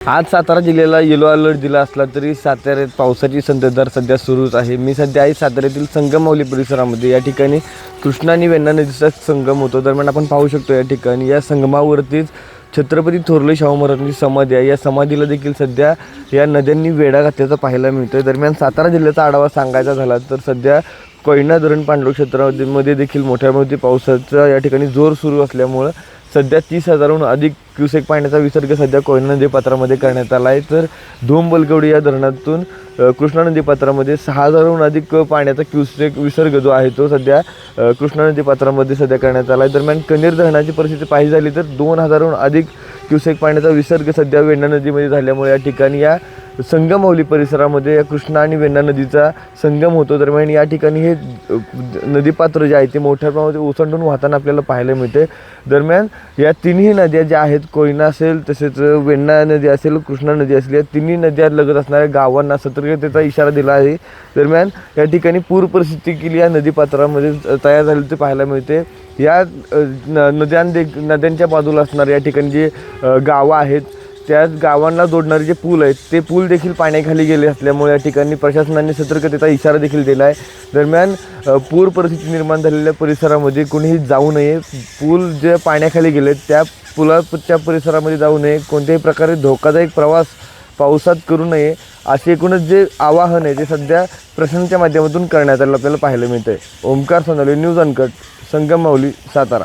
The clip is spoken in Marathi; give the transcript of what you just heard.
आज सातारा जिल्ह्याला येलो अलर्ट दिला असला तरी साताऱ्यात पावसाची संततधार सध्या सुरूच आहे। मी सध्या आहे साताऱ्यातील संगमावली परिसरामध्ये। या ठिकाणी कृष्णा आणि वेण्णा नदीचा संगम होतो। दरम्यान आपण पाहू शकतो या ठिकाणी या संगमावरतीच छत्रपती थोरले शाहू महाराजांची समाधी आहे। या समाधीला देखील सध्या या नद्यांनी वेढा घातल्याचं पाहायला मिळतंय। दरम्यान सातारा जिल्ह्याचा आढावा सांगायचा झाला तर सध्या कोयना धरण पाणलोट क्षेत्रामध्ये देखील मोठ्या पावसाचा या ठिकाणी जोर सुरू असल्यामुळे सध्या 30,000हून अधिक क्युसेक पाण्याचा विसर्ग सध्या कोयना नदीपात्रामध्ये करण्यात आला आहे। तर धोम-बलकवडी या धरणातून कृष्णा नदीपात्रामध्ये 6,000हून अधिक पाण्याचा क्युसेक विसर्ग जो आहे तो सध्या कृष्णा नदीपात्रामध्ये सध्या करण्यात आला आहे। दरम्यान कनेर धरणाची परिस्थिती पाहिली झाली तर 2,000हून अधिक क्युसेक पाण्याचा विसर्ग सध्या वेण्णा नदीमध्ये झाल्यामुळे या ठिकाणी या संगमावली परिसरामध्ये या कृष्णा आणि वेण्णा नदीचा संगम होतो। दरम्यान या ठिकाणी हे नदीपात्र जे आहे ते मोठ्या प्रमाणात ओसंडून वाहताना आपल्याला पाहायला मिळते। दरम्यान या तिन्ही नद्या ज्या आहेत कोयना असेल तसेच वेण्णा नदी असेल कृष्णा नदी असेल या तिन्ही नद्या लगत असणाऱ्या गावांना सतर्कतेचा इशारा दिला आहे। दरम्यान या ठिकाणी पूर परिस्थिती केली या नदीपात्रामध्ये तयार झाली ते पाहायला मिळते। या नद्यांच्या बाजूला असणाऱ्या या ठिकाणी जे गावं आहेत त्या गावांना जोडणारे जे पूल आहेत ते पूल देखील पाण्याखाली गेले असल्यामुळे या ठिकाणी प्रशासनाने सतर्कतेचा इशारा देखील दिला आहे। दरम्यान पूर परिस्थिती निर्माण झालेल्या परिसरामध्ये कोणीही जाऊ नये। पूल जे पाण्याखाली गेले त्या पुलाच्या परिसरामध्ये जाऊ नये। कोणत्याही प्रकारे धोकादायक प्रवास पावसात करू नये असे एकूणच जे आवाहन आहे ते सध्या प्रशासनाच्या माध्यमातून करण्यात आलं आपल्याला पाहायला मिळतं आहे। Omkar Sonawane, news uncut, Sangamavali, Satara.